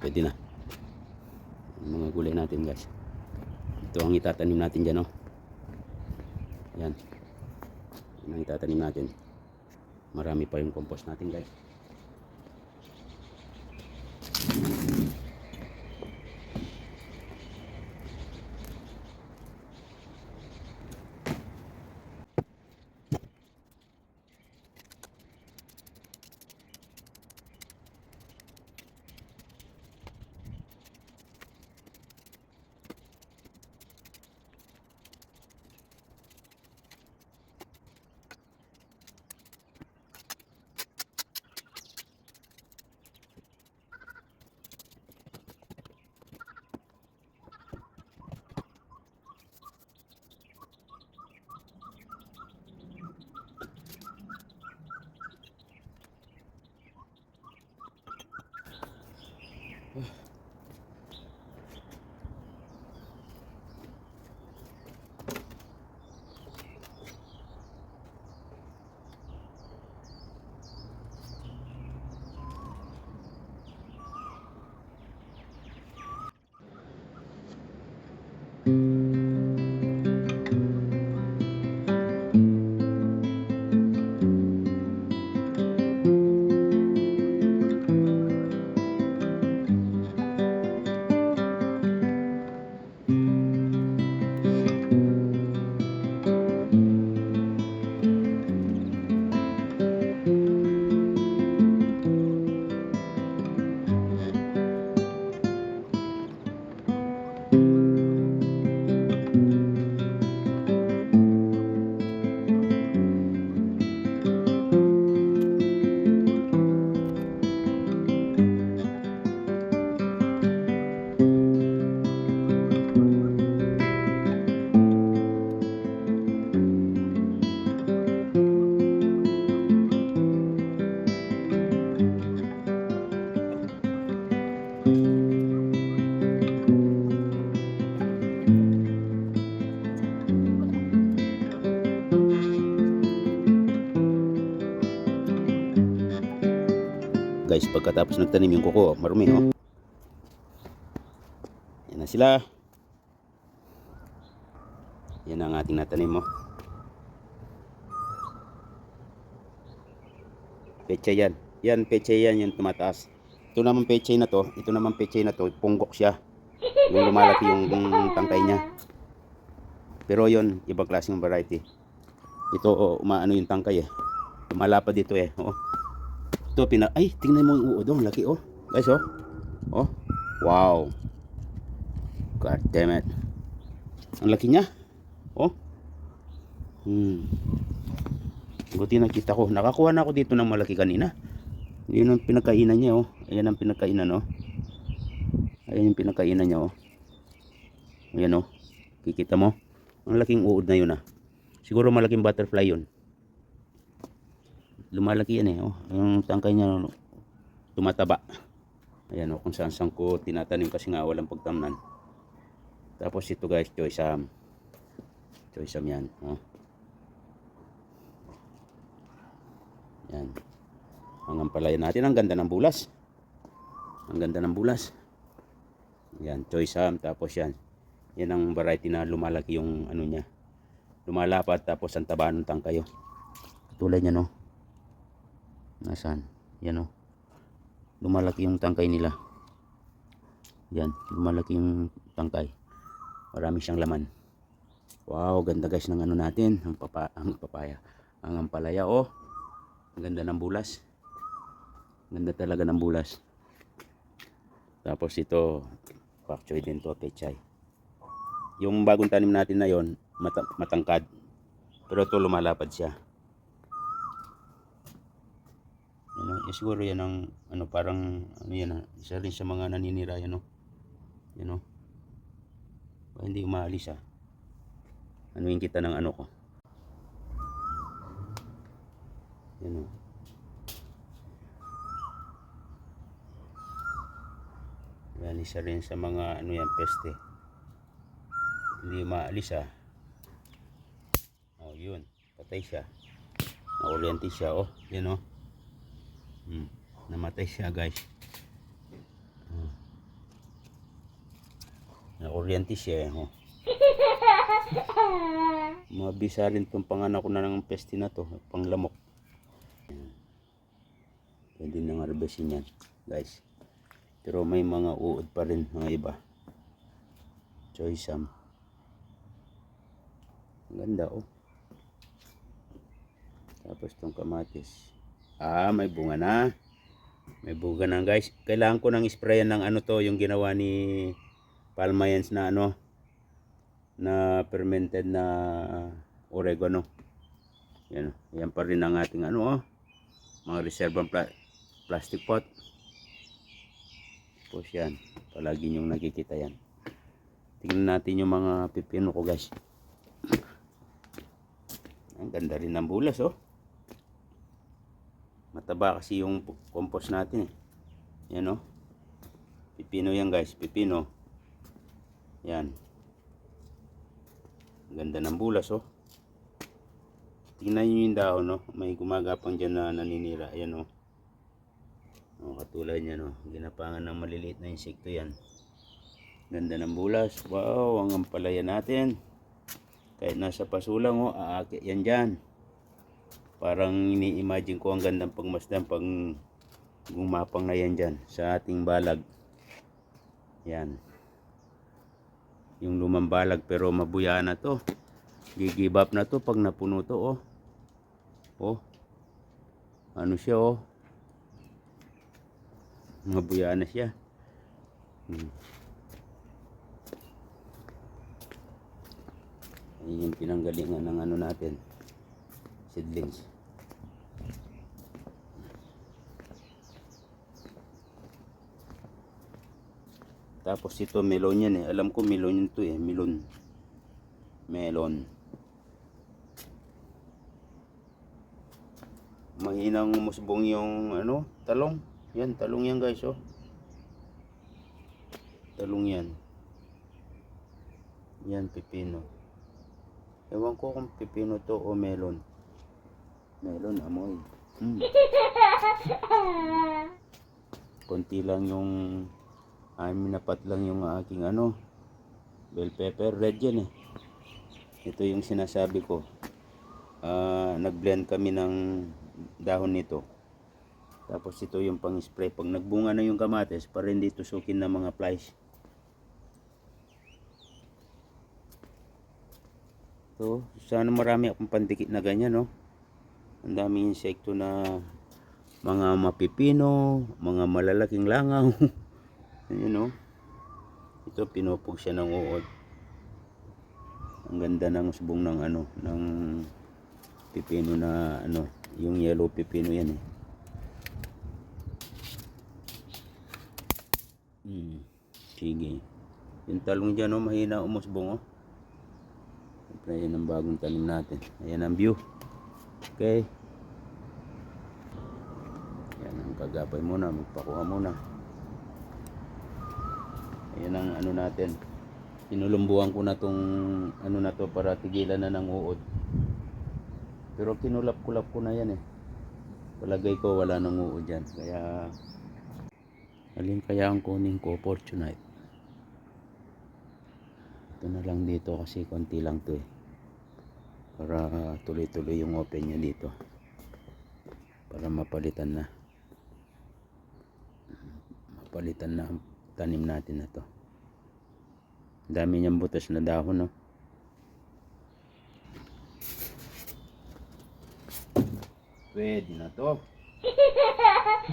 Pwede na yung mga gulay natin, guys. Ito ang itatanim natin dyan, oh. Yan, yan ang itatanim natin. Marami pa yung compost natin, guys. Guys, pagkatapos nagtanim yung kuko, marumi, oh. Yan na sila. Yan ang ating natanim, oh. Pechay yan. Yan, pechay yan, yung tumataas. Ito naman pechay na to, punggok siya. Yung lumalaki yung tangkay niya. Pero yon ibang klaseng variety. Ito, oh, umaano yung tangkay, eh. Lumalapad dito, eh. Oh. Ito, ay, tingnan mo yung uod, oh, laki, oh. Guys, oh. Oh. Wow. God damn it. Ang laki niya. Oh. Buti nakita ko. Nakakuha na ako dito ng malaki kanina. Yun ang pinakainan niya, oh. Ayan ang pinakainan, oh. Ayan yung pinakainan niya, oh. Ayan, oh. Kikita mo? Ang laking uod na yun, ah. Siguro malaking butterfly yun. Lumalaki yan, eh, oh. Yung tangkay niya, tumataba. Ayan, oh. Kung saan saan ko tinatanim kasi nga walang pagtamnan. Tapos ito, guys, choy sam. Choy sam yan, oh. Yan. Ang ampalaya natin, ang ganda ng bulas. Ang ganda ng bulas. Yan, choy sam. Tapos yan. Yan ang variety na lumalaki yung ano niya. Lumalapad tapos ang taba ng tangkayo. Tulad niya, no. Nasaan? Yan, no. Lumalaki yung tangkay nila. Yan, lumalaki yung tangkay. Marami siyang laman. Wow, ganda guys ng ano natin, ang papaya. Ang ampalaya, oh. Ang ganda ng bulas. Ganda talaga ng bulas. Tapos ito, pak choy din to, pechay. Yung bagong tanim natin na yon, matangkad. Pero ito lumalapad siya. Yan, siguro yan ang ano, parang ano yan, isa rin sa mga naninira yan, oh. Yan, oh. Hindi umaalis, ah. Anuin kita ng ano ko. Yan, oh. Yan, isa rin sa mga ano yan, peste. Hindi maalis, ah. Oh, yun. Patay siya. Nakuryente siya, oh. Yan, oh. Namatay siya, guys. Nakuryente siya, oh. Mabisa rin itong panganak ko na ng peste na to, panglamok. Pwede nang harvestin yan, guys. Pero may mga uod pa rin, mga iba. Choy sam. Ang ganda, oh. Tapos itong kamatis. May bunga na. May bunga na, guys. Kailangan ko nang sprayan ng ano to, yung ginawa ni Palmayans na ano, na fermented na oregano. Yan, yan pa rin ang ating ano, oh. Mga reservang plastic pot. Tapos yan, palagi nyong nakikita yan. Tingnan natin yung mga pipino ko, guys. Ang ganda rin ng bulas, oh. Mataba kasi yung compost natin, eh. Yan, oh. Pipino yan, guys, pipino. Yan. Ang ganda ng bulas, oh. Tingnan nyo yung dahon, no? May gumagapang dyan na naninira. Ayan, oh. Oh, katulad niya, no? Ginapangan ng maliliit na insekto yan. Ganda ng bulas. Wow, ang ampalaya natin. Kahit nasa pasulang, oh, aakit yan dyan. Parang ini-imagine ko ang gandang pagmasdan pag gumapang na yan dyan sa ating balag. Yan. Yung lumang balag pero mabuya na to. Give up na to pag napuno to, oh. Oh. Ano siya, oh. Mabuya na siya. Ayun yung pinanggalingan ng ano natin. Seedlings. Tapos ito melon yan, eh. Alam ko melon yun to, eh. Melon. Mahinang musbong yung ano, talong. Yan, talong yan, guys, oh. Talong yan. Yan, pipino. Ewan ko kung pipino to o melon. Melon, amoy. Konti lang yung minapat lang yung aking ano, bell pepper. Red yan, eh. Ito yung sinasabi ko. Nag-blend kami ng dahon nito. Tapos ito yung pang-spray. Pag nagbunga na yung kamatis, para hindi tusukin ng mga flies. So, sana marami akong pandikit na ganyan, no? Ang daming insekto na mga mapipino, mga malalaking langaw. Ayun, no? Ito pinupog siya ng uod. Ang ganda ng usbong ng ano, ng pipino na ano, yung yellow pipino yan eh. Sige. Yung talong dyan oh, mahina umusbong oh. Siyempre yan ang bagong tanim natin. Ayan ang view. Okay. Yan ang kagapay muna, magpakuha muna. Ayan ang ano natin. Kinulumbuhan ko na tong ano na to para tigilan na ng uod. Pero kinulap-kulap ko na yan eh. Palagay ko wala nang uod dyan. Kaya alin kaya ang kunin ko? Fortunite. Ito na lang dito kasi konti lang to eh. Para tuloy-tuloy yung open niya dito. Para mapalitan na. Mapalitan na ang tanim natin na to. Dami niyang butas na dahon no. Pwede na to.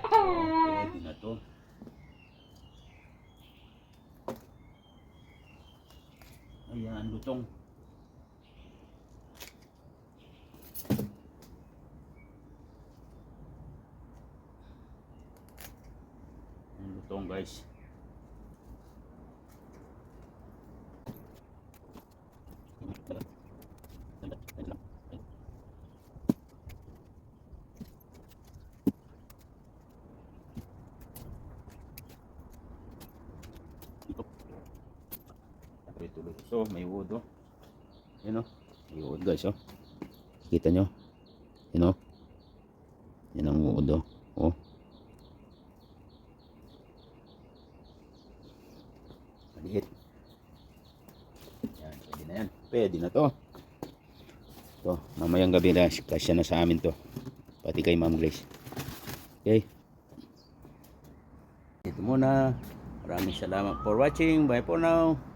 Pwede na to. Ayan, lutong. Ayan, lutong guys. So, may wood oh. Yan oh. May wood guys oh. Kita nyo? Yan oh. Yan ang wood oh. Oh. Maliit. Yan, pwede na yan. Pwede na to. To, mamayang gabi na kasya na sa amin to. Pati kay Ma'am Grace. Okay. Ito muna. Maraming salamat for watching. Bye for now.